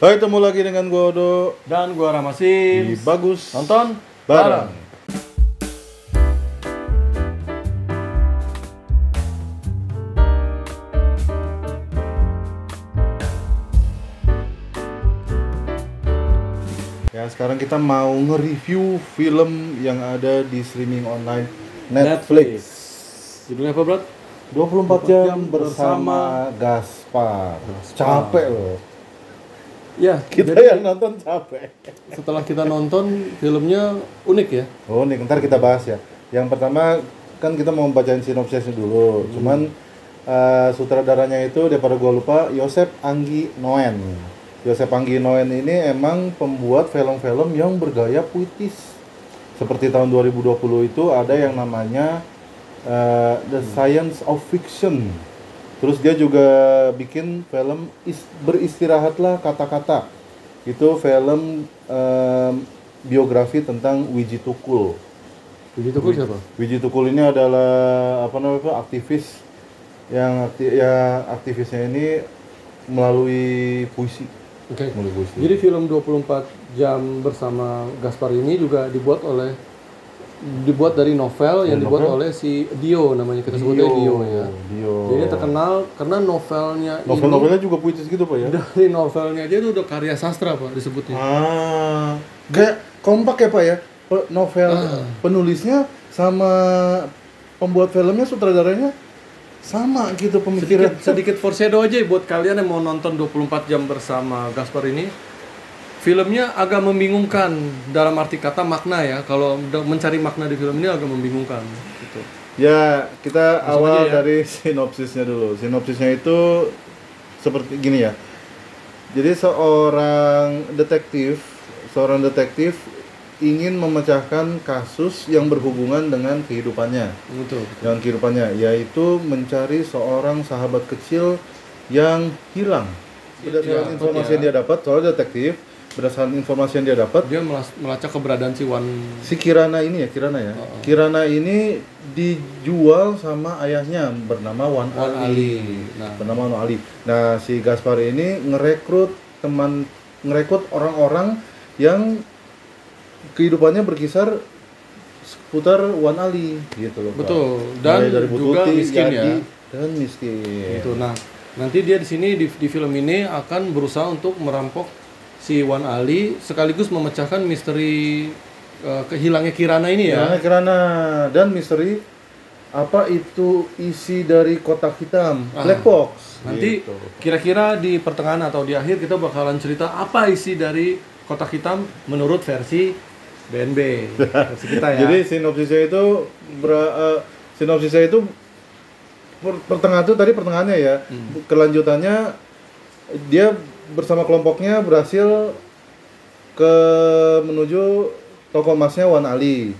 Hai, ketemu lagi dengan gua Odo Dan gua Ramasin. di Bagus Nonton Bareng. Ya, sekarang kita mau nge-review film yang ada di streaming online Netflix. Judulnya apa, Bro? 24 jam bersama Gaspar. Capek loh. Ya, Kita jadi yang nonton capek. setelah kita nonton filmnya unik ya. Oh, nih ntar kita bahas ya. Yang pertama kan kita mau bacain sinopsisnya dulu. Cuman sutradaranya itu daripada gua lupa, Joseph Anggi Noen. Joseph Anggi Noen ini emang pembuat film-film yang bergaya puitis. Seperti tahun 2020 itu ada yang namanya The Science of Fiction. Terus dia juga bikin film Beristirahatlah Kata-Kata. Itu film biografi tentang Wiji Tukul. Wiji Tukul siapa? Wiji Tukul ini adalah aktivis yang aktivisnya ini melalui puisi. Oke. Melalui puisi. Jadi film 24 jam bersama Gaspar ini juga dibuat dari novel yang dibuat oleh si Dio, namanya kita sebutnya Dio ya. Dio. Jadi terkenal karena novelnya Novelnya juga puitis gitu Pak ya? dari novelnya aja itu udah karya sastra Pak disebutnya. Kayak kompak ya Pak ya? Novel penulisnya sama pembuat filmnya, sutradaranya sama gitu pemikiran. Sedikit foreshadow aja buat kalian yang mau nonton 24 jam bersama Gaspar ini. Filmnya agak membingungkan dalam arti kata makna ya. Kalau mencari makna di film ini agak membingungkan gitu. Ya, kita Langsung awal aja ya. dari sinopsisnya dulu. Sinopsisnya itu seperti gini ya. Jadi seorang detektif ingin memecahkan kasus yang berhubungan dengan kehidupannya. Betul. Dengan kehidupannya, yaitu mencari seorang sahabat kecil yang hilang. Berdasarkan informasi yang dia dapat, soalnya detektif, berdasarkan informasi yang dia dapat, Dia melacak keberadaan si Kirana ini. Kirana ini dijual sama ayahnya bernama Wan Ali. Bernama Wan Ali. Nah, si Gaspar ini ngerekrut orang-orang yang kehidupannya berkisar seputar Wan Ali gitu loh. Betul. Pak. Dan Mulai dari juga Bututi, miskin ya. Yadi, dan miskin. Itu. Nah, nanti dia di sini di film ini akan berusaha untuk merampok si Wan Ali sekaligus memecahkan misteri kehilangnya Kirana ini ya. Kirana dan misteri apa itu isi dari kotak hitam, black box. Nanti gitu. kira-kira di pertengahan atau di akhir kita bakalan cerita apa isi dari kotak hitam menurut versi BNB, versi kita ya. Jadi sinopsisnya itu pertengahannya ya. Kelanjutannya dia bersama kelompoknya berhasil menuju toko emasnya Wan Ali.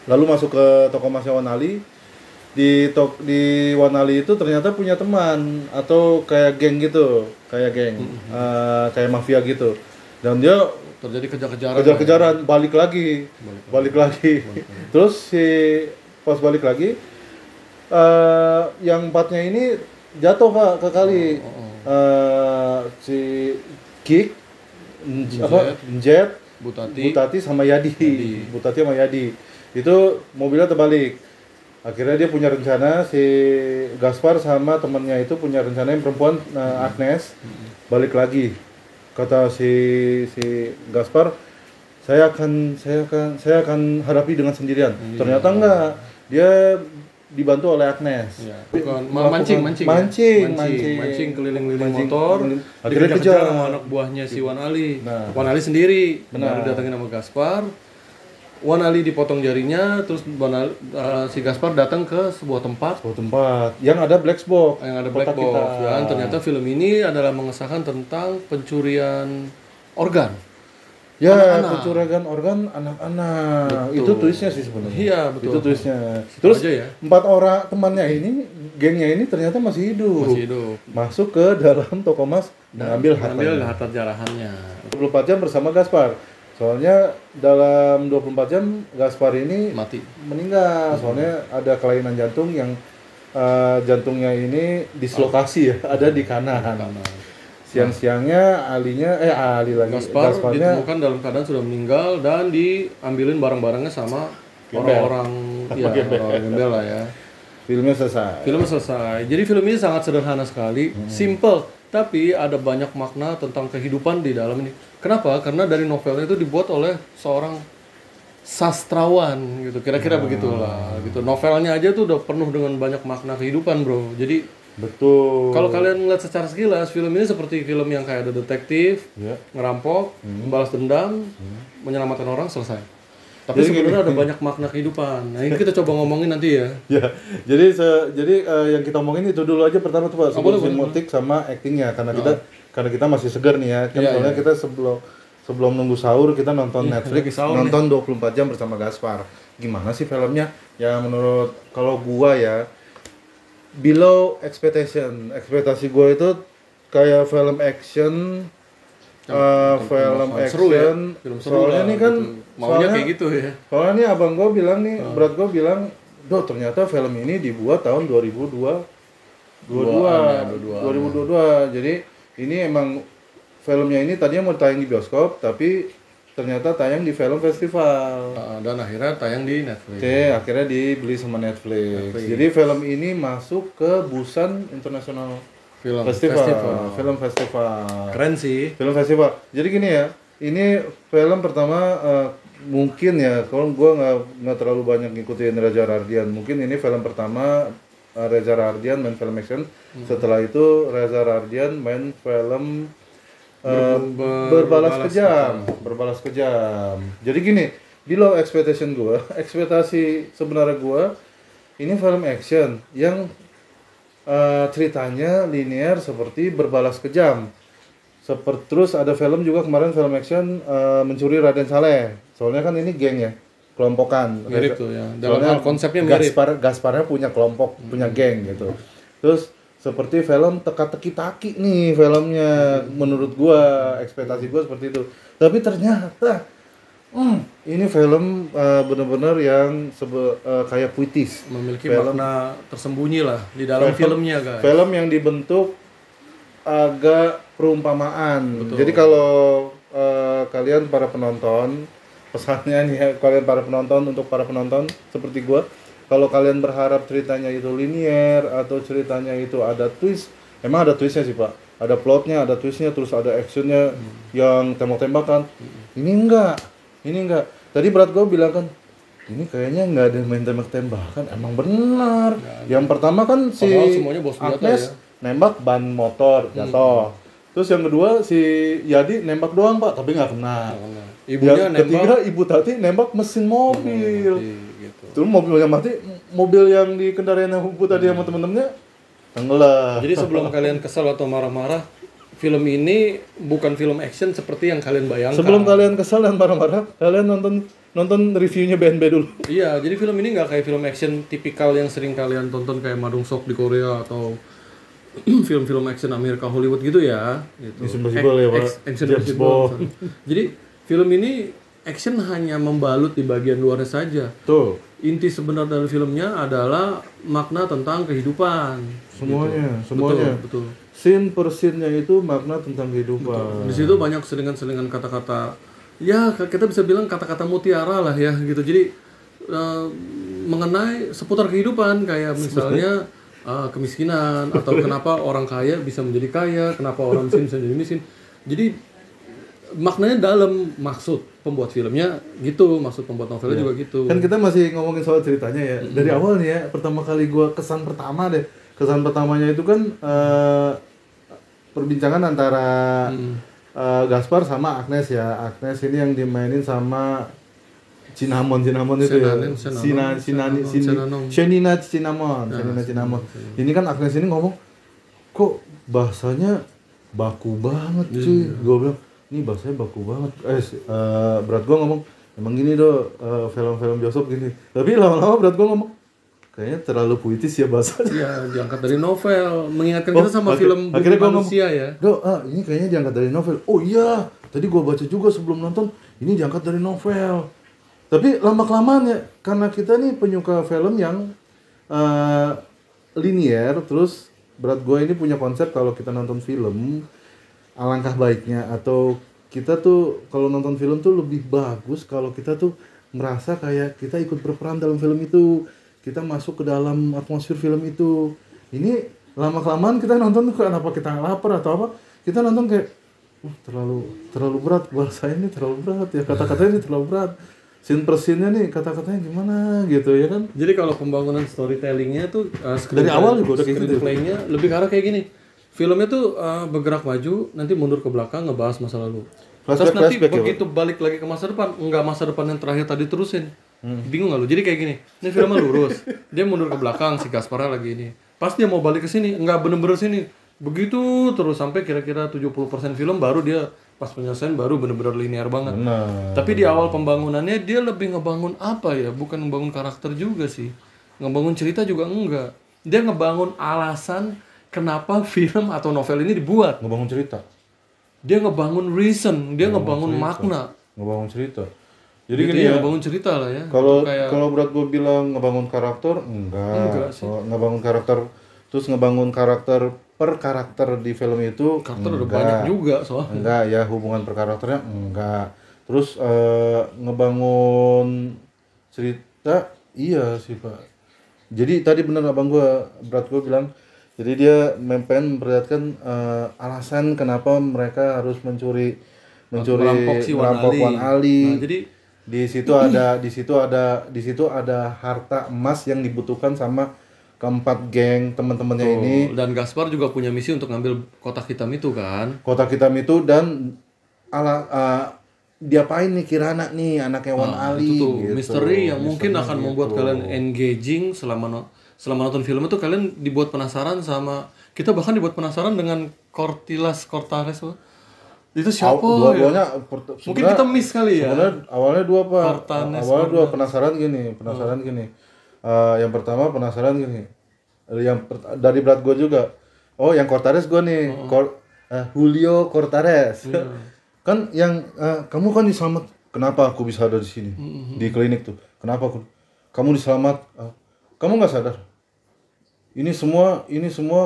Lalu masuk ke toko emasnya Wan Ali. Di Wan Ali itu ternyata punya teman atau kayak geng gitu, kayak mafia gitu. Dan dia terjadi kejar-kejaran, balik lagi. Terus pas balik lagi, yang empatnya ini jatuh ke kali. Si Kik, Jet, Butati sama Yadi. Butati sama Yadi. Itu mobilnya terbalik. Akhirnya dia punya rencana, si Gaspar sama temannya itu punya rencana yang perempuan, Agnes, balik lagi. Kata si Gaspar, saya akan hadapi dengan sendirian. Ternyata enggak. Dia dibantu oleh Agnes. Ya, bukan mancing keliling-keliling motor. Akhirnya kejar sama anak buahnya si Wan Ali. Nah. Wan Ali sendiri Benar. baru datangin sama Gaspar. Wan Ali dipotong jarinya, terus si Gaspar datang ke sebuah tempat yang ada black box. Dan ternyata film ini adalah mengesahkan tentang pencurian organ. Ya, Anak-anak. pencurian organ anak-anak. Betul. Itu twistnya sih sebenarnya. Iya, betul. Itu twistnya. Situ Terus aja ya. 4 orang temannya ini, gengnya ini ternyata masih hidup. Masuk ke dalam toko emas mengambil harta jarahannya. 24 jam bersama Gaspar. Soalnya dalam 24 jam Gaspar ini meninggal. Soalnya ada kelainan jantung yang jantungnya ini dislokasi ya, ada di kanan. Siang-siangnya Ali lagi Gaspar Gasparnya ditemukan dalam keadaan sudah meninggal dan diambilin barang-barangnya sama Gembel. orang-orang orang gembel lah ya. filmnya selesai. Film selesai. Jadi film ini sangat sederhana sekali, simple, tapi ada banyak makna tentang kehidupan di dalam ini. Kenapa? Karena dari novelnya itu dibuat oleh seorang sastrawan gitu. Kira-kira begitulah gitu. Novelnya aja tuh udah penuh dengan banyak makna kehidupan, Bro. Jadi Betul. kalau kalian ngeliat secara sekilas, film ini seperti film yang kayak ada detektif, Ya. ngerampok, membalas dendam, menyelamatkan orang, selesai. Tapi sebenarnya ada banyak makna kehidupan. Nah, ini kita coba ngomongin nanti ya. Ya, jadi yang kita omongin itu dulu aja pertama tuh Pak, sebelum sinematik sama actingnya karena kita masih segar nih ya. Kan soalnya kita sebelum nunggu sahur kita nonton Netflix, nonton 24 jam bersama Gaspar. Gimana sih filmnya? Ya menurut kalau gua ya below expectation. Ekspektasi gua itu kayak film action film seru ya. action. Film seru Soalnya lah, nih kan gitu. Maunya kayak gitu ya. soalnya nih abang gue bilang nih, berat gue bilang, "Doh, ternyata film ini dibuat tahun 2022. Jadi ini emang filmnya ini tadinya mau tayang di bioskop, tapi ternyata tayang di film festival. Dan akhirnya tayang di Netflix. Oke, akhirnya dibeli sama Netflix. Jadi film ini masuk ke Busan International Film Festival. Film festival. Keren sih. Film festival. Jadi gini ya, ini film pertama mungkin ya, kalau gue nggak terlalu banyak ngikutin Reza Rahardian. Mungkin ini film pertama Reza Rahardian main film action. Setelah itu Reza Rahardian main film berbalas kejam. Jadi gini, below expectation gue, ekspektasi sebenarnya gue, ini film action yang ceritanya linear seperti berbalas kejam. Terus ada film juga kemarin film action mencuri Raden Saleh. Soalnya kan ini geng ya, kelompokan. Mirip tuh ya. Dalam hal konsepnya mirip. Gasparnya punya kelompok, punya geng gitu. Terus seperti film teka-teki taki nih filmnya, menurut gua, ekspektasi gua seperti itu. Tapi ternyata ini film benar-benar yang kayak puitis, memiliki makna tersembunyi lah di dalam filmnya, guys. Film yang dibentuk agak perumpamaan. Betul. Jadi kalau kalian para penonton, pesannya nih ya, kalian para penonton, untuk para penonton seperti gua, kalau kalian berharap ceritanya itu linear atau ceritanya itu ada twist, emang ada twistnya sih Pak. Ada plotnya, ada twistnya, terus ada actionnya yang tembak-tembakan. Ini enggak. Tadi berat gue bilang kan, ini kayaknya nggak ada yang main tembak-tembakan. Emang benar. Yang pertama kan si Agnes nembak ban motor jatuh. Terus yang kedua si Yadi nembak doang Pak, tapi nggak kena. Ibunya yang ketiga Ibu Tati nembak mesin mobil. Gitu. Terus mobilnya mati, mobil yang dikendarain Ibu Tati sama temen-temennya tenggelam. Jadi sebelum kalian kesal atau marah-marah, film ini bukan film action seperti yang kalian bayangkan. Sebelum kalian kesal dan marah-marah, kalian nonton reviewnya BNB dulu. Iya, jadi film ini nggak kayak film action tipikal yang sering kalian tonton kayak Madung Sok di Korea atau film-film action Amerika Hollywood gitu ya. Gitu. James Bond. Jadi film ini action hanya membalut di bagian luarnya saja. Tuh. Inti sebenarnya dari filmnya adalah makna tentang kehidupan. Semuanya. Betul. Scene per scene-nya itu makna tentang kehidupan. Di situ banyak selingan-selingan kata-kata, ya kita bisa bilang kata-kata mutiara lah ya gitu. Jadi mengenai seputar kehidupan, kayak misalnya kemiskinan, atau kenapa orang kaya bisa menjadi kaya, kenapa orang miskin bisa menjadi miskin. Jadi maknanya dalam, maksud pembuat filmnya gitu, maksud pembuat novelnya juga gitu. Kan kita masih ngomongin soal ceritanya ya. Dari awal nih ya, pertama kali gua kesan pertamanya itu kan perbincangan antara Gaspar sama Agnes ya. Agnes ini yang dimainin sama Cinnamon itu ya. Shenina Cinnamon. Ini kan Agnes ini ngomong, kok bahasanya baku banget cuy. Gue bilang, ini bahasanya baku banget. Berat gue ngomong, emang gini film-film bioskop gini. Tapi lama-lama berat gue ngomong, kayaknya terlalu puitis ya bahasanya. Iya, diangkat dari novel, mengingatkan kita sama film Bumi Manusia ya. Ini kayaknya diangkat dari novel. Oh iya, tadi gue baca juga sebelum nonton, ini diangkat dari novel. Tapi lama-kelamaan ya, karena kita nih penyuka film yang linear, terus berat gue ini punya konsep kalau kita nonton film, alangkah baiknya atau kita tuh kalau nonton film tuh lebih bagus kalau kita tuh merasa kayak kita ikut berperan dalam film itu, kita masuk ke dalam atmosfer film itu. Ini lama-kelamaan kita nonton tuh kenapa kita lapar atau apa, kita nonton kayak terlalu berat, bahasa ini terlalu berat ya, kata-katanya ini terlalu berat, scene per scene-nya nih kata-katanya gimana gitu ya kan. Jadi kalau pembangunan storytelling-nya tuh Dari awal juga udah kayak gitu. Screenplay-nya lebih ke arah kayak gini. Filmnya tuh bergerak maju, nanti mundur ke belakang ngebahas masa lalu. Terus nanti begitu balik lagi ke masa depan, enggak masa depan yang terakhir tadi terusin. Bingung nggak lu? Jadi kayak gini, ini filmnya lurus, dia mundur ke belakang, si Gasparnya lagi ini. Pas dia mau balik ke sini, enggak bener-bener sini. Begitu terus sampai kira-kira 70% film baru dia pas penyelesaian baru bener-bener linear banget. Tapi di awal pembangunannya dia lebih ngebangun apa ya? Bukan ngebangun karakter juga sih. Ngebangun cerita juga enggak. Dia ngebangun alasan kenapa film atau novel ini dibuat. Ngebangun cerita. Dia ngebangun reason, dia ngebangun makna. Ngebangun cerita. Jadi Gitu gini ya, ngebangun cerita lah ya. kalau berat gue bilang ngebangun karakter, enggak sih. Ngebangun karakter, terus ngebangun karakter per karakter di film itu Karakter udah banyak juga soalnya. Enggak ya, hubungan per karakternya enggak. Terus ngebangun cerita, iya sih Pak. Jadi tadi bener abang gue, berat gue bilang, jadi dia pengen memperlihatkan alasan kenapa mereka harus mencuri merampok Wan Ali. Nah, jadi di situ ada harta emas yang dibutuhkan sama keempat geng teman-temannya ini. Dan Gaspar juga punya misi untuk ngambil kotak hitam itu kan. Kotak hitam itu dan diapain nih Kirana nih anaknya Wan Ali Itu tuh gitu. misteri yang mungkin akan membuat kalian engaging selama nonton film itu. Kalian dibuat penasaran sama, kita bahkan dibuat penasaran dengan Cortales itu siapa Dua-duanya mungkin kita miss kali ya. Sebenarnya awalnya dua Pak. Cortales, Awalnya dua penasaran gini. Yang pertama penasaran gini. Dari berat gue juga. Oh, yang Cortales gue nih. Julio Cortales. Kan yang kamu kan diselamat. Kenapa aku bisa ada di sini? Di klinik tuh. Kenapa kamu diselamat? Kamu nggak sadar? Ini semua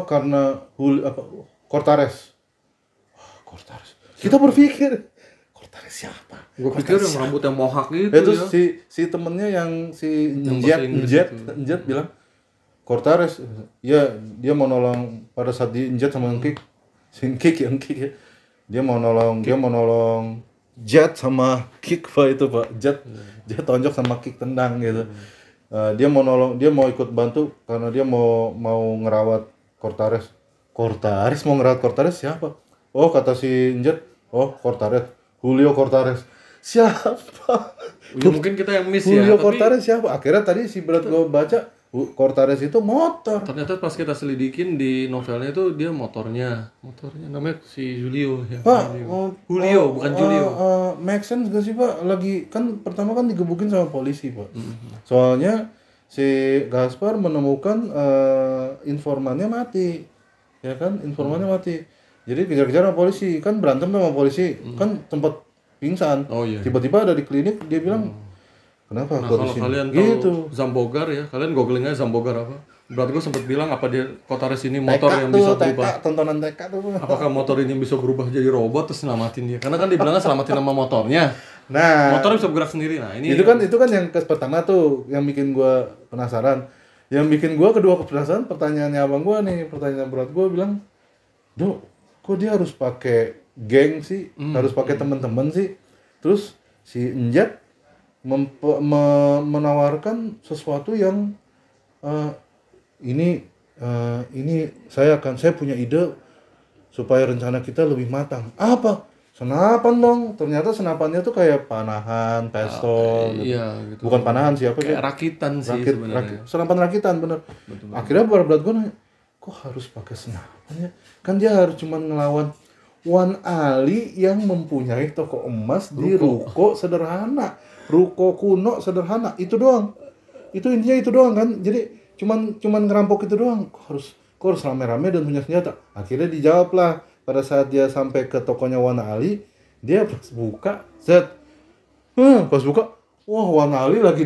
karena Cortales. Cortales. Kita berpikir Cortales siapa? Gue pikir yang rambut yang mohak gitu Itu ya. si temennya yang si Njet bilang Cortales, ya dia mau nolong pada saat diinjet sama Kik, yang Kik ya. Dia mau nolong Jet sama Kik Pak itu Pak. Jet tonjok sama Kik tendang gitu. Dia mau ikut bantu karena dia mau ngerawat Cortales. Mau ngerawat Cortales siapa? Oh, kata si Njet, Cortales, Julio Cortales. Siapa? Ya, mungkin kita yang miss Julio ya. Cortales siapa? Akhirnya tadi si berat gue baca Cortales itu motor. Ternyata pas kita selidikin di novelnya itu dia motornya namanya si Julio ya. Pak, Julio bukan Julio. Make sense gak sih Pak? Lagi kan pertama kan digebukin sama polisi Pak. Soalnya si Gaspar menemukan informannya mati, ya kan? Informannya mati. Jadi kejar-kejar sama polisi, kan berantem sama polisi, kan tempat pingsan. Oh iya. Tiba-tiba ada di klinik, dia bilang, kenapa Nah, aku kalau di sini? kalian Gitu. tahu Zambogar ya, kalian googling aja Zambogar apa. Berat gue sempat bilang apa dia Cortales ini motor yang bisa berubah. Tontonan TK tuh. Apakah motor ini bisa berubah jadi robot terus selamatin dia? Karena kan dibilangnya selamatin sama motornya. Nah, Motornya bisa bergerak sendiri. Nah, ini itu kan yang pertama tuh yang bikin gua penasaran. Yang bikin gua kedua penasaran pertanyaannya abang gua nih, pertanyaan berat gua bilang, "Duh, kok dia harus pakai geng sih? Harus pakai teman-teman sih?" Terus si Njet menawarkan sesuatu yang ini saya punya ide supaya rencana kita lebih matang. Apa? Senapan dong. Ternyata senapannya tuh kayak panahan, pistol. iya, gitu. Bukan panahan siapa sih? Kayak rakitan sih sebenarnya. Senapan rakitan bener. Betul. Akhirnya berat gue nanya, kok harus pakai senapan ya? Kan dia harus cuma ngelawan Wan Ali yang mempunyai toko emas di ruko sederhana, ruko kuno sederhana. Itu doang. Itu intinya itu doang kan. Jadi cuman ngerampok itu doang. Kok harus rame-rame dan punya senjata? Akhirnya dijawab lah pada saat dia sampai ke tokonya Wan Ali, dia pas buka, pas buka, wah Wan Ali lagi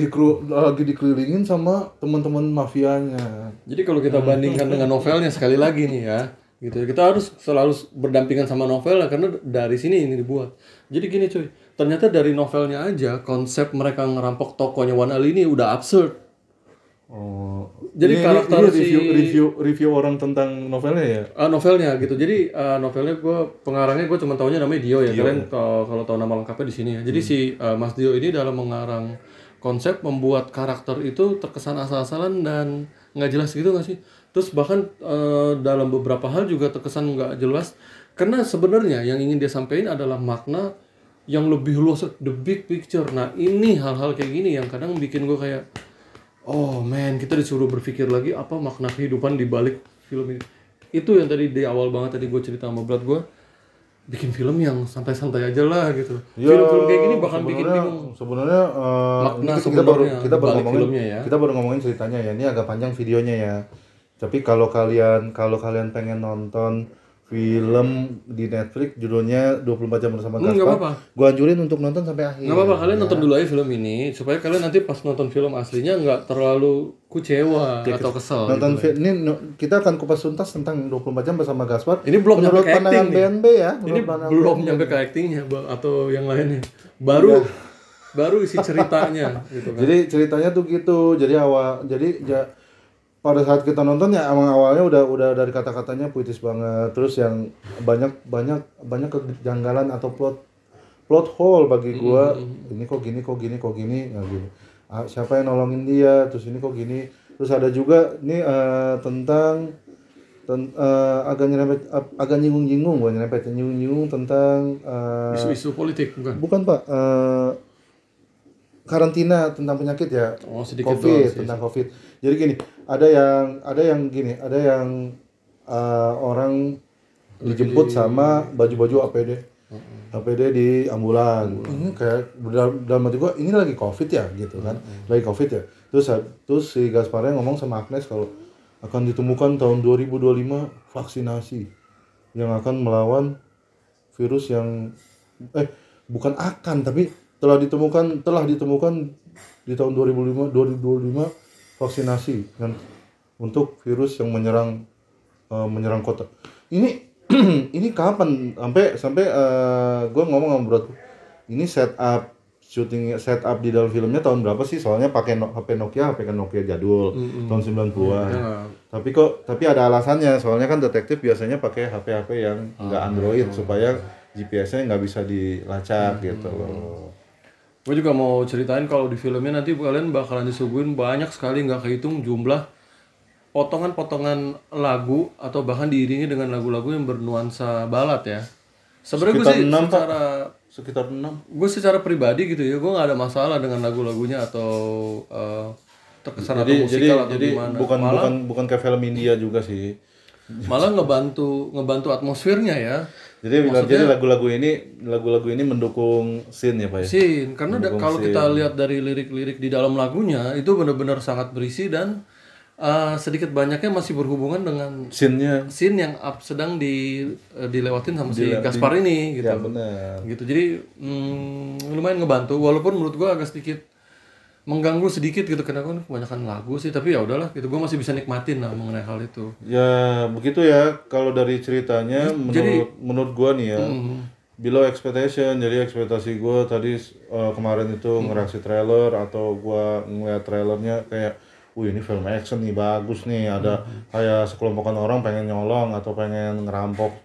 dikelilingin sama teman-teman mafianya. Jadi kalau kita bandingkan dengan novelnya sekali lagi nih ya, gitu. Kita harus selalu berdampingan sama novel karena dari sini ini dibuat. Jadi gini cuy, ternyata dari novelnya aja konsep mereka ngerampok tokonya Wan Ali ini udah absurd. Oh, Jadi ini karakter review orang tentang novelnya ya. Novelnya gitu. Jadi novelnya pengarangnya gue cuma taunya namanya Dio ya. Kalian kalau tahu nama lengkapnya di sini ya. Jadi si Mas Dio ini dalam mengarang konsep membuat karakter itu terkesan asal-asalan dan nggak jelas gitu nggak sih? Terus bahkan dalam beberapa hal juga terkesan nggak jelas karena sebenarnya yang ingin dia sampaikan adalah makna yang lebih luas, the big picture. Nah ini hal-hal kayak gini yang kadang bikin gue kayak oh man, kita disuruh berpikir lagi apa makna kehidupan di balik film ini. Itu yang tadi di awal banget tadi gue cerita sama Brad gue, bikin film yang santai-santai aja lah gitu. Ya, Film-film kayak gini bakal bikin bingung. Sebenarnya Makna kita baru sebenarnya di balik ngomongin filmnya ya. kita baru ngomongin ceritanya ya. Ini agak panjang videonya ya. Tapi kalau kalian pengen nonton film di Netflix judulnya 24 jam bersama Nggak Gaspar, apa-apa. gua anjurin untuk nonton sampai akhir. Nggak apa-apa, kalian nonton dulu aja film ini supaya kalian nanti pas nonton film aslinya nggak terlalu kecewa atau kesel. Nonton gitu. ini kita akan kupas tuntas tentang 24 jam bersama Gaspar. Ini belum menurut nyampe ke pandangan acting nih. BNB ya. Ini menurut pandangan belum BNB. nyampe ke actingnya atau yang lainnya. Baru isi ceritanya gitu kan. Jadi ceritanya tuh gitu. Jadi pada saat kita nonton ya emang awalnya udah dari kata-katanya puitis banget. Terus yang banyak kejanggalan atau plot hole bagi gua. Ini kok gini nah gitu. Siapa yang nolongin dia? Terus ini kok gini. Terus ada juga nih tentang agak nyinggung tentang Isu-isu politik bukan? bukan Pak, karantina tentang penyakit ya. Oh, sedikit COVID doang sih. tentang COVID. Jadi gini, ada yang orang dijemput sama baju-baju APD di ambulan. Ini kayak dalam hati gua ini lagi COVID ya gitu kan. Lagi COVID ya. Terus si Gasparnya ngomong sama Agnes kalau akan ditemukan tahun 2025 vaksinasi yang akan melawan virus yang bukan akan tapi telah ditemukan di tahun 2025 vaksinasi kan untuk virus yang menyerang kota. Ini ini kapan sampai gue ngomong sama bro, ini setup di dalam filmnya tahun berapa sih? Soalnya pakai HP Nokia jadul tahun 90-an. Tapi ada alasannya, soalnya kan detektif biasanya pakai HP yang enggak Android supaya GPS-nya nggak bisa dilacak gitu loh. Gue juga mau ceritain kalau di filmnya nanti kalian bakalan disuguhin banyak sekali nggak kehitung jumlah potongan-potongan lagu atau bahkan diiringi dengan lagu-lagu yang bernuansa balad ya. Sebenarnya gue Sekitar 6. Gue secara pribadi gitu ya, gue nggak ada masalah dengan lagu-lagunya atau terkesan atau musikal atau gimana. Bukan kayak film India juga sih. Malah ngebantu atmosfernya ya. Jadi lagu-lagu ini mendukung scene ya Pak ya. Scene karena kalau kita lihat dari lirik-lirik di dalam lagunya itu benar-benar sangat berisi dan sedikit banyaknya masih berhubungan dengan scene yang sedang dilewatin sama si Gaspar ini gitu. Ya benar. Gitu. Jadi lumayan ngebantu walaupun menurut gua agak sedikit mengganggu sedikit gitu karena kan kebanyakan lagu sih, tapi ya udahlah gitu, gue masih bisa nikmatin lah mengenai hal itu. Ya begitu ya kalau dari ceritanya menurut gue nih ya below expectation. Jadi ekspektasi gue tadi kemarin itu ngereaksi trailer atau gue ngeliat trailernya kayak ini film action nih bagus nih, ada kayak sekelompokan orang pengen nyolong atau pengen ngerampok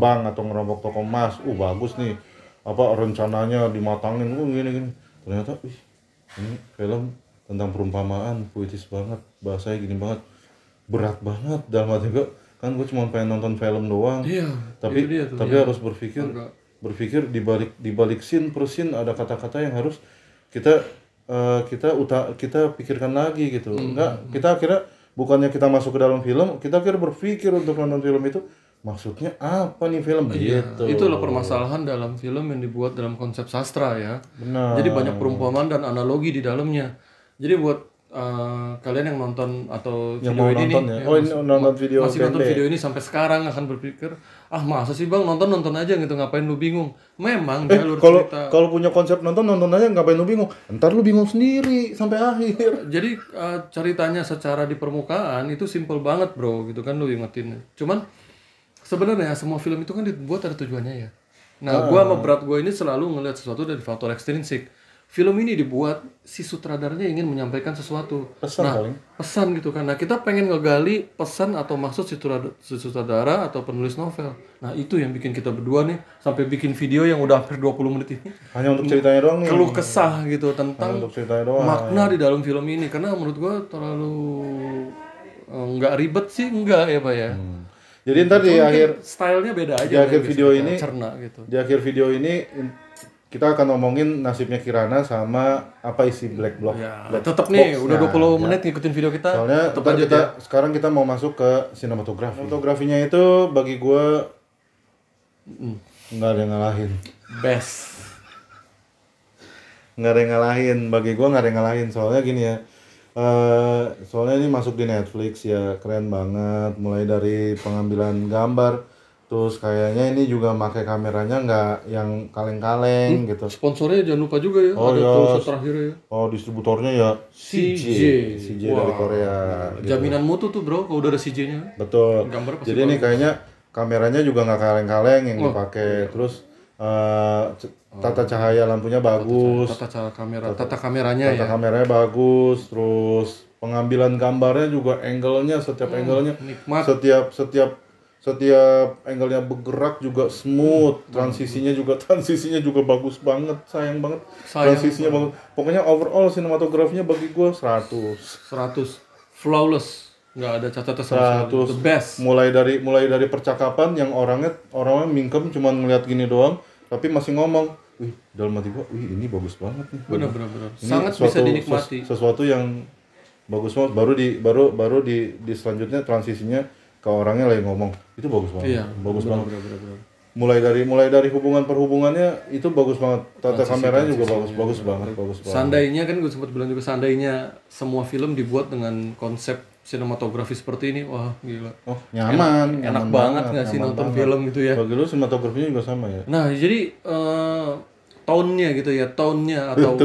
bank atau ngerampok toko emas. Bagus nih, apa rencananya dimatangin gini. Ternyata ini film tentang perumpamaan, puitis banget, bahasanya gini banget, berat banget dalam hati gue. Kan gue cuma pengen nonton film doang. Iya. Tapi harus berpikir di balik scene per scene ada kata-kata yang harus kita pikirkan lagi gitu. Kita akhirnya bukannya kita masuk ke dalam film, kita akhirnya berpikir untuk nonton film itu maksudnya apa nih film gitu. Itulah permasalahan dalam film yang dibuat dalam konsep sastra ya. Benar. Jadi banyak perumpamaan dan analogi di dalamnya. Jadi buat kalian yang nonton atau yang video ini nonton nih, nonton video masih nonton video ini sampai sekarang akan berpikir, masa sih bang nonton aja gitu, ngapain lu bingung? Memang jalur cerita. Kalau punya konsep nonton aja, ngapain lu bingung? Ntar lu bingung sendiri sampai akhir. Jadi ceritanya secara di permukaan itu simple banget bro, gitu kan lu ingetin. Cuman sebenarnya semua film itu kan dibuat ada tujuannya ya. Nah, gua sama berat gua ini selalu ngelihat sesuatu dari faktor ekstrinsik. Film ini dibuat si sutradaranya ingin menyampaikan sesuatu. Pesan paling. Pesan gitu kan. Nah, kita pengen ngegali pesan atau maksud si sutradara atau penulis novel. Nah, itu yang bikin kita berdua nih sampai bikin video yang udah hampir 20 menit ini. Hanya untuk ceritanya doang nih. Keluh kesah gitu Hanya tentang untuk ceritanya doang. makna di dalam film ini, karena menurut gua terlalu nggak ribet sih, enggak ya Pak ya. Jadi ntar di akhir stylenya beda aja. di akhir video ini cerna gitu. Di akhir video ini kita akan ngomongin nasibnya Kirana sama apa isi Black Block. Ya, Black tetap nih Box. udah Nah, 20 menit ngikutin video kita. Soalnya tetap ntar lanjut ya. sekarang kita mau masuk ke sinematografi. Sinematografinya itu bagi gue nggak ada yang ngalahin. Best. Nggak ada yang ngalahin, bagi gue nggak ada yang ngalahin. Soalnya gini ya, soalnya ini masuk di Netflix ya, keren banget. Mulai dari pengambilan gambar, terus kayaknya ini juga pakai kameranya nggak yang kaleng-kaleng gitu. Sponsornya jangan lupa juga ya. Oh ada ya, tulisan terakhirnya ya. Oh distributornya ya CJ dari Korea. Gitu. Jaminan mutu tuh bro, kalau udah ada CJ-nya. Betul. Gambar pasti Jadi ini kayaknya kameranya juga nggak kaleng-kaleng yang dipakai. Terus tata cahaya lampunya bagus. Tata kameranya Tata ya. kameranya bagus. Terus pengambilan gambarnya juga angle-nya, setiap angle-nya, nikmat. setiap angle-nya bergerak juga smooth. Transisinya juga bagus banget. Sayang banget. Transisinya bagus. Pokoknya overall sinematografinya bagi gue 100. 100 flawless, nggak ada catatan sama sekali. 100. The best. Mulai dari percakapan yang orangnya mingkem cuma ngeliat gini doang, tapi masih ngomong, wih dalam hati gua, wih ini bagus banget nih. Benar. Ini Sangat bisa dinikmati. Sesuatu yang bagus banget. Baru di selanjutnya transisinya ke orangnya lagi ngomong, itu bagus banget. Iya, bagus banget. benar. Mulai dari hubungan perhubungannya itu bagus banget. Tata kameranya juga bagus banget. Seandainya kan gue sempat bilang juga, seandainya semua film dibuat dengan konsep sinematografi seperti ini, wah gila. Oh, nyaman banget nggak sih nonton film gitu ya. Bagi lu sinematografinya juga sama ya. Nah, jadi tone-nya gitu ya, tone-nya atau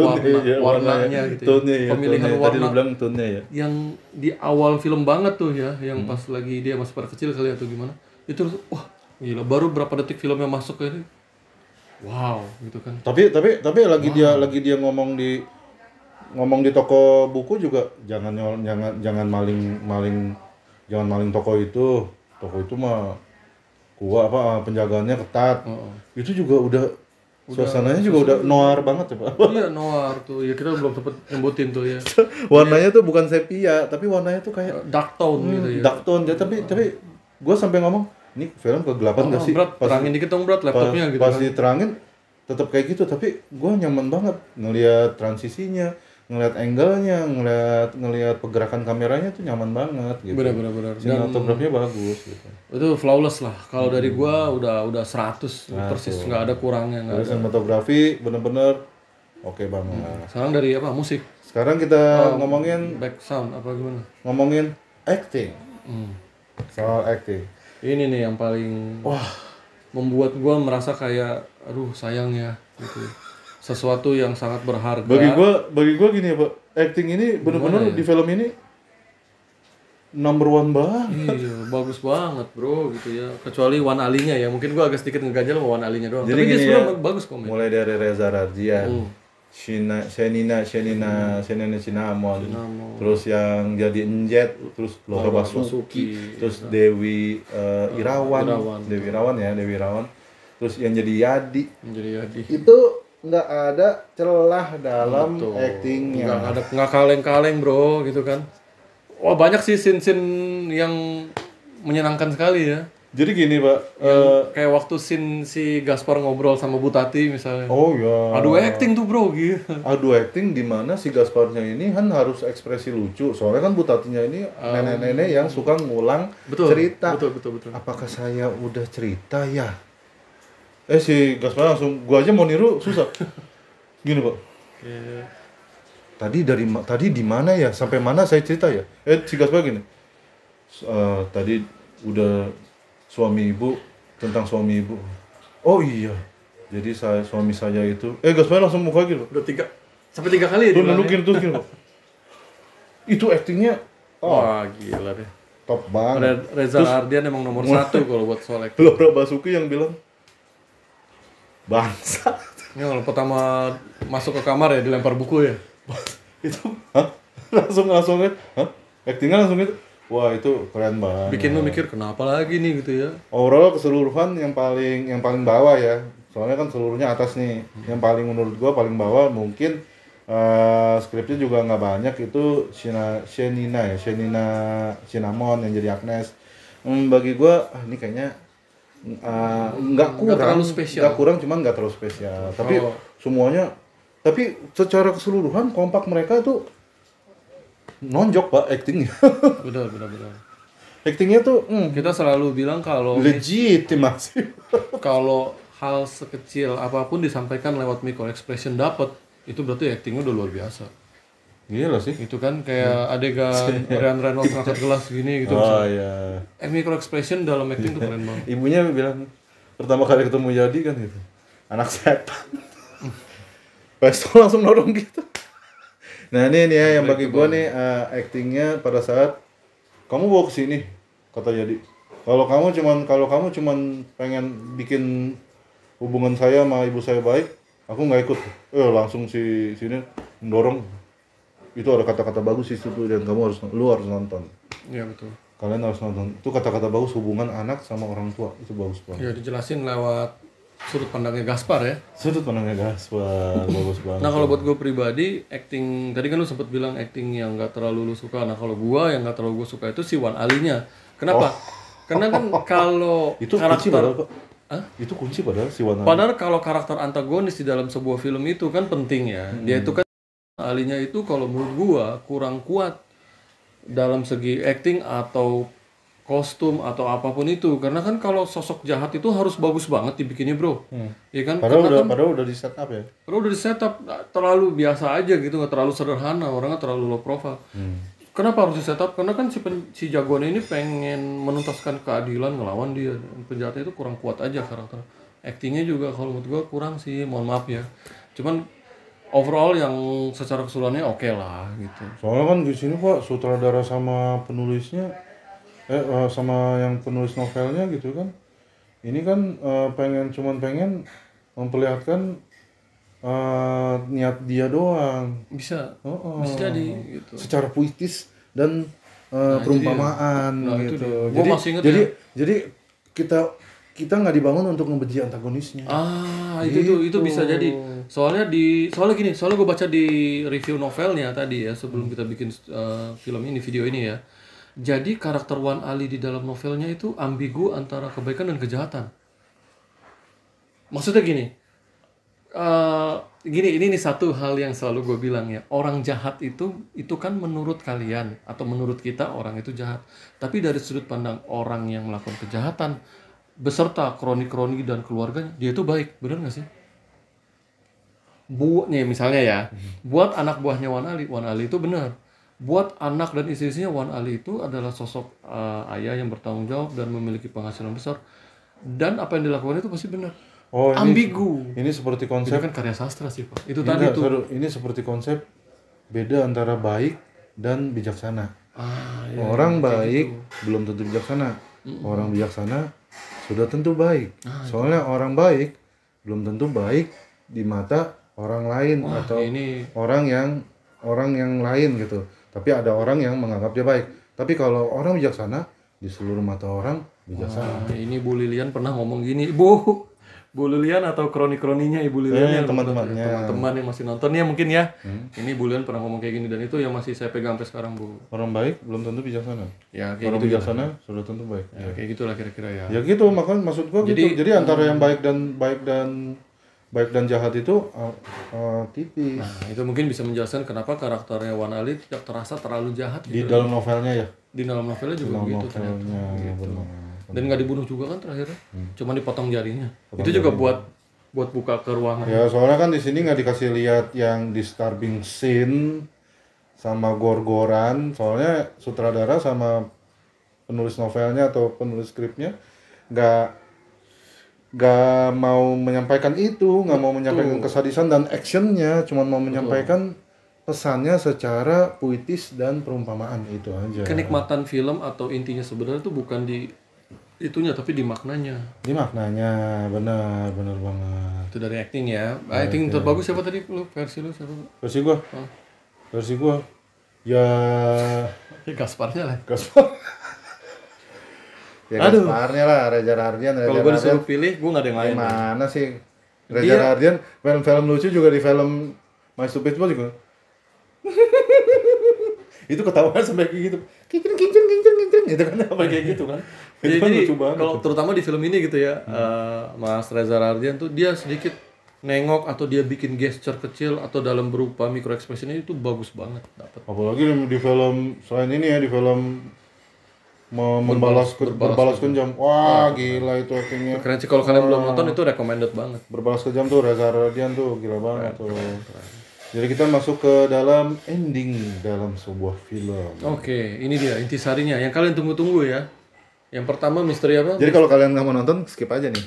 warnanya gitu ya. Tone-nya ya. Pemilihan Tadi warna lu bilang tone-nya ya. yang di awal film banget tuh ya, yang pas lagi dia masih pada kecil kali atau gimana. Itu wah, gila, baru berapa detik filmnya masuk ke ini. Wow, gitu kan. Tapi lagi dia ngomong di toko buku juga jangan maling toko itu. Toko itu mah penjagaannya ketat. Itu juga udah suasananya juga udah noir banget ya, Pak. Iya, noir tuh. Ya kita belum sempet nyebutin tuh ya. Warnanya tuh bukan sepia, tapi warnanya tuh kayak Dark tone gitu ya. dark tone. Tapi gue sampai ngomong, ini film kegelapan gak sih? Berat, terangin dikit dong berat laptopnya gitu. Pas diterangin tetap kayak gitu, tapi gue nyaman banget ngelihat transisinya, ngelihat angle-nya, ngelihat pergerakan kameranya tuh nyaman banget gitu. Benar. Sinematografinya bagus gitu. Itu flawless lah. Kalau dari gua udah 100 persis, nggak ada kurangnya, nggak Dari ada. sinematografi bener-bener oke banget. Sekarang dari apa? Musik, Sekarang kita ngomongin back sound apa gimana? acting. Soal acting. Ini nih yang paling membuat gua merasa kayak aduh sayang ya gitu. Sesuatu yang sangat berharga. Bagi gua gini ya, Pak. Acting ini bener-bener di film ini number one banget. Iya, bagus banget bro gitu ya. Kecuali Wan Ali-nya ya, mungkin gua agak sedikit ngeganjel sama Wan Ali-nya doang. Jadi tapi dia gini sebenarnya ya, bagus kok. mulai dari Reza Radian, Shenina Cinnamon, terus yang jadi Enjet, terus Laura Basuki, terus Dewi Irawan, Dewi Irawan, terus yang jadi Yadi. Itu nggak ada celah dalam actingnya. Nggak kaleng-kaleng bro gitu kan. Wah banyak sih scene yang menyenangkan sekali ya. Jadi gini Pak, Kayak waktu scene si Gaspar ngobrol sama Bu Tati misalnya. oh ya. Aduh acting tuh bro gitu. Adu acting di mana si Gasparnya ini kan harus ekspresi lucu. Soalnya kan Bu Tatinya ini nenek-nenek yang suka ngulang cerita. Betul. Apakah saya udah cerita ya? Si Gaspar langsung, gua aja mau niru susah. Gini Pak. Tadi di mana ya? Sampai mana saya cerita ya? Si Gaspar gini. Tadi udah suami ibu, tentang suami ibu. Oh iya. Jadi suami saya itu. Gaspar langsung muka gitu. Udah 3 kali ya. Tuh nunjukin tuh gini Pak. Itu actingnya. Wah gila deh. top banget. Reza Ardian emang nomor satu kalau buat soal acting. Laura Basuki yang bilang bangsa. Ini kalau pertama masuk ke kamar ya dilempar buku ya. Itu langsung kan, actingnya langsung itu, wah itu keren banget. Bikin lu mikir kenapa lagi nih gitu ya. Overall keseluruhan yang paling bawah ya, soalnya kan seluruhnya atas nih. Yang paling menurut gua paling bawah mungkin skripnya juga nggak banyak, itu Shenina Cinnamon yang jadi Agnes. Bagi gua ini kayaknya nggak terlalu spesial. Nggak kurang, cuman nggak terlalu spesial. Tapi semuanya, tapi secara keseluruhan kompak mereka tuh nonjok pak actingnya. Benar. Actingnya tuh Kita selalu bilang kalau legitimasi. kalau hal sekecil apapun disampaikan lewat micro expression dapat, itu berarti actingnya udah luar biasa. Gila sih. Itu kan kayak adegan Ryan Reynolds ngangkat gelas gini gitu. Oh iya. Micro expression dalam acting tuh keren banget. Ibunya bilang pertama kali ketemu Yadi kan gitu, anak setan. Pas langsung nodong gitu. Nah ini nih ya yang bagi gua nih actingnya pada saat kamu bawa kesini, kata Yadi. Kalau kamu cuman pengen bikin hubungan saya sama ibu saya baik, aku nggak ikut. Langsung sini mendorong. Itu ada kata-kata bagus di situ dan lu harus nonton. Iya betul. Kalian harus nonton. Itu kata-kata bagus hubungan anak sama orang tua, itu bagus banget. Ya dijelasin lewat sudut pandangnya Gaspar ya. Sudut pandangnya Gaspar bagus banget. Nah kalau buat gue pribadi, acting tadi kan lu sempat bilang acting yang nggak terlalu lu suka. Nah kalau gue yang nggak terlalu gue suka itu si Wan Ali-nya. Kenapa? Karena kan kalau itu kunci padahal kok. Itu kunci padahal si Wan Ali. Padahal kalau karakter antagonis di dalam sebuah film itu kan penting ya. Dia itu kan alinya itu kalau menurut gua kurang kuat dalam segi acting atau kostum atau apapun itu, karena kan kalau sosok jahat itu harus bagus banget dibikinnya bro. Ya kan? Padahal udah di setup ya. Padahal udah di setup terlalu biasa aja gitu, nggak terlalu sederhana, orangnya terlalu low profile. Kenapa harus di setup? Karena kan si jagoan ini pengen menuntaskan keadilan ngelawan dia. Penjahatnya itu kurang kuat aja karakter. Actingnya juga kalau menurut gua kurang sih, mohon maaf ya. Cuman overall yang secara keseluruhannya oke lah gitu. Soalnya kan di sini Pak sutradara sama penulisnya sama yang penulis novelnya gitu kan. Ini kan pengen memperlihatkan niat dia doang. Bisa jadi gitu. Secara puitis dan perumpamaan gitu. Gue masih inget jadi kita nggak dibangun untuk ngebenci antagonisnya. Itu bisa jadi. Soalnya gue baca di review novelnya tadi ya sebelum kita bikin video ini ya. Jadi karakter Wan Ali di dalam novelnya itu ambigu antara kebaikan dan kejahatan. Maksudnya gini, ini satu hal yang selalu gue bilang ya, orang jahat itu kan menurut kalian atau menurut kita orang itu jahat. Tapi dari sudut pandang orang yang melakukan kejahatan beserta kroni-kroni dan keluarganya, dia itu baik, benar nggak sih? Misalnya ya, buat anak buahnya Wan Ali itu benar. Buat anak dan istri-istrinya Wan Ali itu adalah sosok ayah yang bertanggung jawab dan memiliki penghasilan besar. Dan apa yang dilakukan itu pasti benar. Ambigu. Ini seperti konsep. Itu kan karya sastra sih Pak. Ini seperti konsep beda antara baik dan bijaksana. Orang baik belum tentu bijaksana. Orang bijaksana sudah tentu baik. Soalnya orang baik belum tentu baik di mata orang lain atau orang yang lain gitu. Tapi ada orang yang menganggap dia baik. Tapi kalau orang bijaksana di seluruh mata orang bijaksana. Ini Bu Lilian pernah ngomong gini, Bu Lilian atau kroni-kroninya Ibu Lilian teman-temannya. Teman-teman yang masih nonton ya mungkin ya. Ini Bu Lilian pernah ngomong kayak gini dan itu yang masih saya pegang sampai sekarang Bu. Orang baik belum tentu bijaksana. Ya kayak orang gitu bijaksana sudah tentu baik. Ya kayak gitulah kira-kira ya. Ya gitu, makanya maksud gua gitu. Jadi antara yang baik dan jahat itu tipis. Nah, itu mungkin bisa menjelaskan kenapa karakternya Wan Ali tidak terasa terlalu jahat Di gitu. dalam novelnya ya. Di dalam novelnya juga begitu ternyata. Gitu. Dan nggak dibunuh juga kan terakhirnya. Cuma dipotong jarinya. Itu juga buat buka ke ruangan. Ya soalnya kan di sini nggak dikasih lihat yang disturbing scene sama gor-goran. Soalnya sutradara sama penulis novelnya atau penulis skripnya nggak mau menyampaikan itu, nggak mau menyampaikan kesadisan dan actionnya, cuma mau menyampaikan pesannya secara puitis dan perumpamaan itu aja. Kenikmatan film atau intinya sebenarnya itu bukan di itunya tapi di maknanya. Ini maknanya benar banget. Itu dari acting ya. Acting terbagus siapa tadi lu? Versi lu siapa? Versi gua ya Gasparnya lah. Gaspar. Ya Gasparnya lah, Reza Rahardian. Kalau gua disuruh pilih, gua nggak ada yang lain. Mana sih? Reza Rahardian film-film lucu juga di film My Stupid Boy juga. Itu ketawa sampai kayak gitu. Kincir gitu kan apa kayak gitu kan. Itu kan lucu banget. Kalau terutama di film ini gitu ya, Mas Reza Rahardian tuh dia sedikit nengok atau dia bikin gesture kecil atau dalam berupa micro expressionnya itu bagus banget dapat. Apalagi di film selain ini ya, di film berbalas kejam. Wah, gila itu actingnya. Keren sih, kalau kalian belum nonton itu recommended banget. Berbalas kejam tuh Reza Rahardian tuh gila banget tuh. Jadi kita masuk ke dalam ending dalam sebuah film. Oke, ini dia intisarinya yang kalian tunggu-tunggu ya. Yang pertama misteri apa? Jadi kalau kalian nggak mau nonton skip aja nih.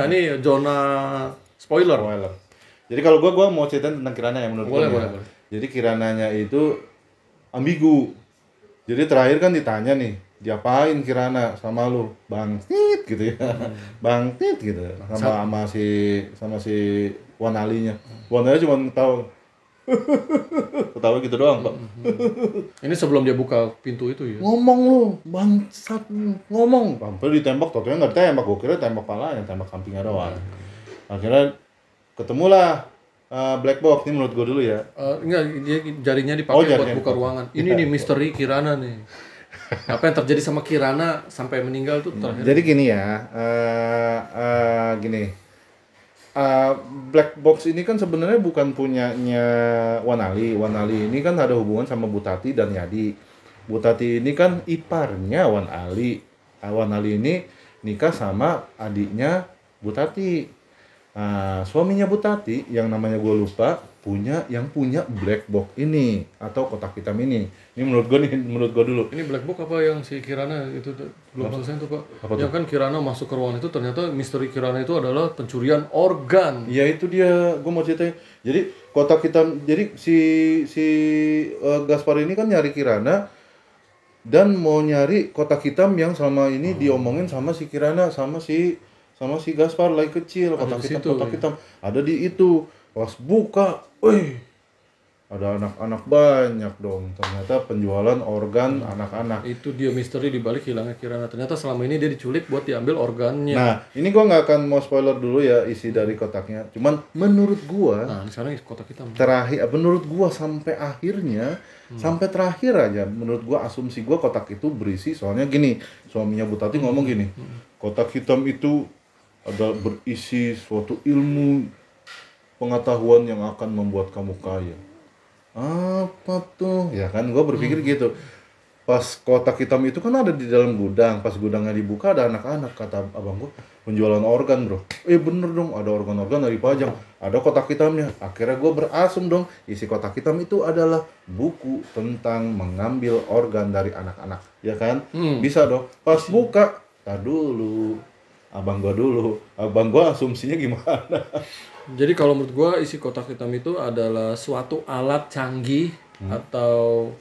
Ini zona spoiler. Jadi kalau gua mau ceritain tentang Kirana yang menurut boleh. Jadi Kirananya itu ambigu. Jadi terakhir kan ditanya nih, diapain Kirana sama lu? Bang Tit gitu ya. Bang Tit gitu. Sama si Wan Ali-nya. Wan Ali cuma tahu ketawa gitu doang, Pak. Ini sebelum dia buka pintu itu ya. Ngomong lu, bangsat ngomong. Sampai ditembak, totonya nggak ditembak. Gue kira tembak palanya, tembak sampingnya doang. Akhirnya ketemulah black box. Ini menurut gue dulu ya. Enggak, dia jarinya dipakai buat buka ruangan. Ini nih misteri Kirana nih. Apa yang terjadi sama Kirana sampai meninggal tuh terakhir. Jadi gini ya, gini. Black box ini kan sebenarnya bukan punyanya Wan Ali. Wan Ali ini kan ada hubungan sama Butati dan Yadi. Butati ini kan iparnya Wan Ali. Wan Ali ini nikah sama adiknya Butati. Suaminya Butati yang namanya gue lupa punya black box ini atau kotak hitam ini. Ini menurut gue dulu. Ini black box apa yang si Kirana itu belum selesai tuh, Pak? Yang kan Kirana masuk ke ruangan itu ternyata misteri Kirana itu adalah pencurian organ. Ya itu dia, gue mau ceritain. Jadi kotak hitam, jadi si Gaspar ini kan nyari Kirana dan mau nyari kotak hitam yang selama ini diomongin sama si Kirana sama si Gaspar lagi kecil. Kotak hitam ada di itu. Pas buka, ada anak-anak banyak dong. Ternyata penjualan organ anak-anak. Itu dia misteri dibalik hilangnya Kirana. Ternyata selama ini dia diculik buat diambil organnya. Nah, ini gua nggak akan mau spoiler dulu ya isi dari kotaknya. Cuman menurut gua, sekarang kotak hitam. Menurut gua sampai akhirnya, sampai terakhir aja, menurut gua asumsi gua kotak itu berisi. Soalnya gini, suaminya Butati ngomong gini, kotak hitam itu ada berisi suatu ilmu pengetahuan yang akan membuat kamu kaya. Apa tuh? Ya kan, gue berpikir gitu. Pas kotak hitam itu kan ada di dalam gudang. Pas gudangnya dibuka ada anak-anak. Kata abang gue, penjualan organ bro. Bener dong, ada organ-organ dari pajang. Ada kotak hitamnya. Akhirnya gue berasum dong, isi kotak hitam itu adalah buku tentang mengambil organ dari anak-anak. Ya kan? Bisa dong. Pas buka, tar dulu. Abang gue asumsinya gimana? Jadi kalau menurut gua isi kotak hitam itu adalah suatu alat canggih atau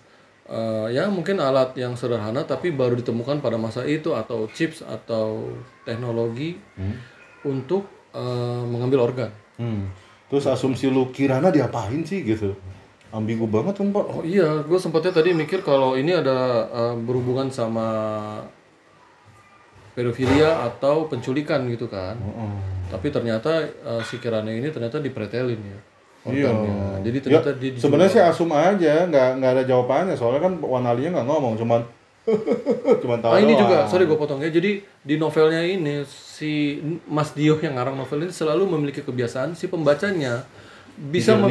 ya mungkin alat yang sederhana tapi baru ditemukan pada masa itu atau chips atau teknologi untuk mengambil organ. Terus asumsi lu Kirana diapain sih gitu? Ambigu banget kan Pak. Oh iya, gua sempatnya tadi mikir kalau ini ada berhubungan sama pedofilia atau penculikan gitu kan. Tapi ternyata si Kirana ini ternyata dipretelin ya organnya. Jadi ternyata dia sebenarnya sih asum aja, nggak ada jawabannya. Soalnya kan Wan Ali-nya nggak ngomong, cuman tahu. Ini juga, sorry gue potong ya. Jadi di novelnya ini si Mas Dio yang ngarang novel ini selalu memiliki kebiasaan si pembacanya bisa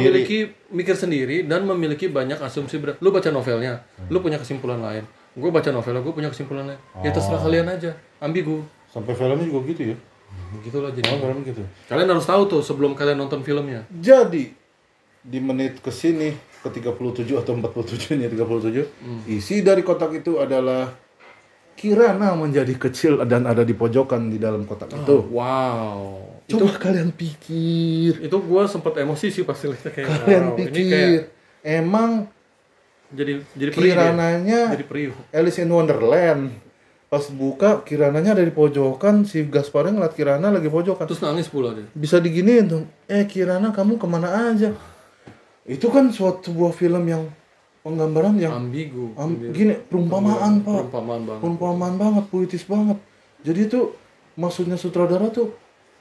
mikir sendiri dan memiliki banyak asumsi. Lu baca novelnya, lu punya kesimpulan lain. Gue baca novelnya, gue punya kesimpulan lain. Ya terserah kalian aja, ambigu. Sampai filmnya juga gitu ya? Gitulah jadi. Gitu. Kalian harus tahu tuh sebelum kalian nonton filmnya. Jadi di menit kesini ke 37 atau 47 nih 37 isi dari kotak itu adalah Kirana menjadi kecil dan ada di pojokan di dalam kotak itu. Wow. Coba kalian pikir. Itu gue sempat emosi sih pas lihatnya kayak. Kalian pikir. Ini kayak emang Jadi perih dia. Kirananya Jadi perih. Alice in Wonderland. Pas buka Kirananya ada di pojokan, si Gasparnya ngeliat Kirana lagi pojokan. Terus nangis pula dia. Bisa diginiin tuh, Kirana kamu kemana aja? Itu kan sebuah film yang penggambaran yang Ambigu. gini, perumpamaan Pak. Perumpamaan banget. Perumpamaan banget, puitis banget. Jadi itu maksudnya sutradara tuh,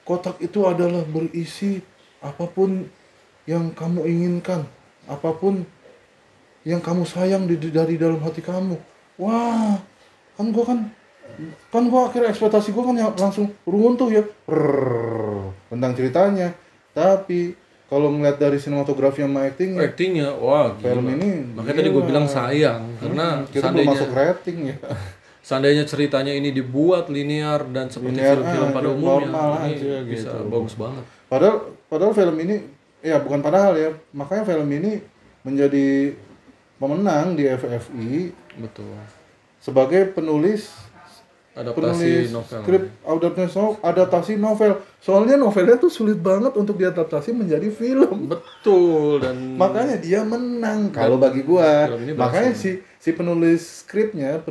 kotak itu adalah berisi apapun yang kamu inginkan, apapun yang kamu sayang dari dalam hati kamu. Wah, kan gua akhirnya ekspektasi gua kan langsung runtuh ya tentang ceritanya. Tapi kalau ngeliat dari sinematografi sama Actingnya, wah gila. film ini makanya tadi gue bilang sayang karena kita belum masuk rating ya. Seandainya ceritanya ini dibuat linear dan seperti film-film pada umumnya, normal ini aja bisa gitu. bagus banget. Padahal film ini ya bukan padahal ya, makanya film ini menjadi pemenang di FFI Betul. sebagai penulis Adaptasi novel. skrip adaptasi novel. Soalnya novelnya tuh sulit banget untuk diadaptasi menjadi film. Betul, dan Makanya dia menang kalau bagi gua. film ini Makanya si penulis skripnya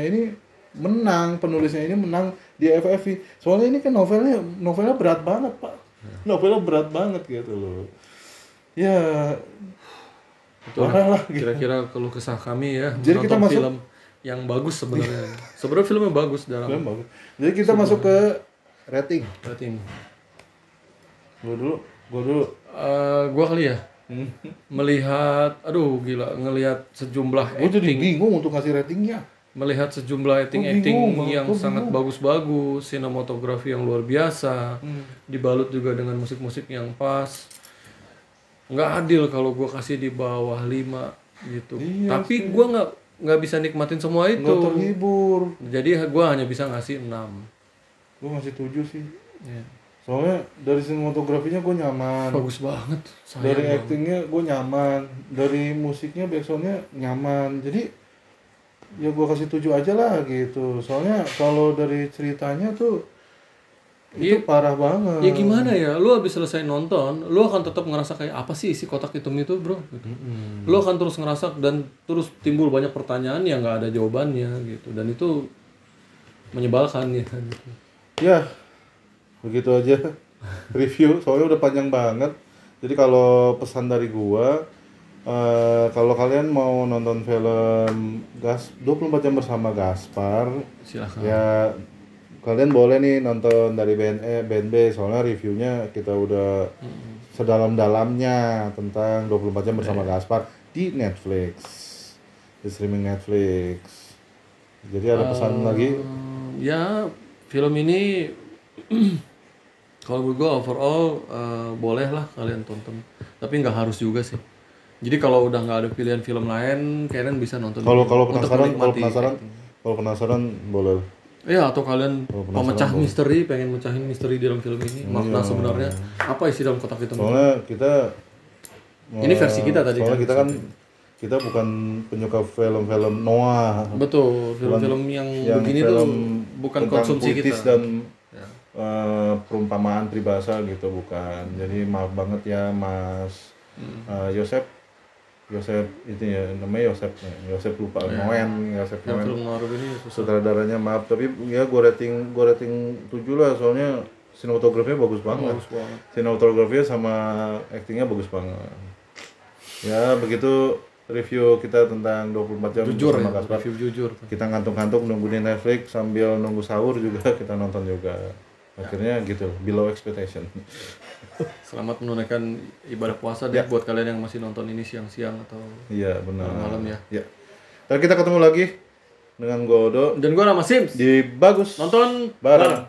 ini menang, penulisnya ini menang di FFI. Soalnya ini kan novelnya berat banget, Pak. Novelnya berat banget gitu loh. Ya, betul. parah lah gitu. Kira-kira keluh kesah kami ya. Jadi kita menonton masuk- film yang bagus sebenarnya. Sebenarnya filmnya bagus dalam Film bagus. Jadi kita masuk ke rating. rating. Gua dulu. Gua kali ya. Melihat, aduh gila, ngelihat sejumlah Gua jadi acting, bingung untuk ngasih ratingnya. melihat sejumlah acting bingung, yang gua sangat bingung. bagus-bagus, sinematografi yang luar biasa, dibalut juga dengan musik-musik yang pas. Nggak adil kalau gua kasih di bawah 5 gitu. Iya, Tapi gua nggak bisa nikmatin semua itu. Nggak terhibur. Jadi gua hanya bisa ngasih 6. Gua ngasih 7 sih. Ya. Soalnya dari sinematografinya gue nyaman. Bagus banget. Dari Sayang actingnya gue nyaman. Dari musiknya, backsoundnya nyaman. Jadi ya gue kasih 7 aja lah gitu. Soalnya kalau dari ceritanya tuh itu Iya. parah banget. Ya gimana ya, lu habis selesai nonton, lu akan tetap ngerasa kayak apa sih isi kotak hitam itu bro gitu. Lu akan terus ngerasa dan terus timbul banyak pertanyaan yang nggak ada jawabannya gitu, dan itu menyebalkan ya gitu. Ya begitu aja review. Soalnya udah panjang banget. Jadi kalau pesan dari gua, kalau kalian mau nonton film 24 jam bersama Gaspar, Silahkan. ya kalian boleh nih nonton dari Band B, soalnya reviewnya kita udah sedalam-dalamnya tentang 24 jam bersama Gaspar di Netflix, di streaming Netflix. Jadi ada pesan lagi? Ya film ini kalau menurut gue overall boleh lah kalian tonton, tapi nggak harus juga sih. Jadi kalau udah nggak ada pilihan film lain, kalian bisa nonton. Kalau untuk menikmati penasaran boleh. ya, atau kalian Kalau penasaran pemecah boleh. misteri, pengen mecahin misteri di dalam film ini, makna sebenarnya apa isi dalam kotak hitam. Soalnya kita Ini versi kita tadi soalnya kan. kita kan kita bukan penyuka film-film noir. Betul, film-film yang begini tuh bukan tentang konsumsi puitis kita. dan perumpamaan peribahasa gitu, bukan. Jadi maaf banget ya Mas Yosep itu ya namanya Yosep lupa Noen. Yang film noir ini susah. Sutradaranya maaf, tapi ya gue rating 7 lah, soalnya sinematografinya bagus banget. Bagus banget. Sinematografinya sama actingnya bagus banget. Ya begitu review kita tentang 24 jam Jujur bersama ya, Gaspar. review jujur. Kita ngantuk-ngantuk nunggu di Netflix sambil nunggu sahur juga kita nonton juga. Akhirnya gitu, below expectation. Selamat menunaikan ibadah puasa deh buat kalian yang masih nonton ini siang-siang atau Iya benar. malam ya. Ya. Ntar kita ketemu lagi dengan Godo Dan gua Rama Sims. di Bagus Nonton bareng.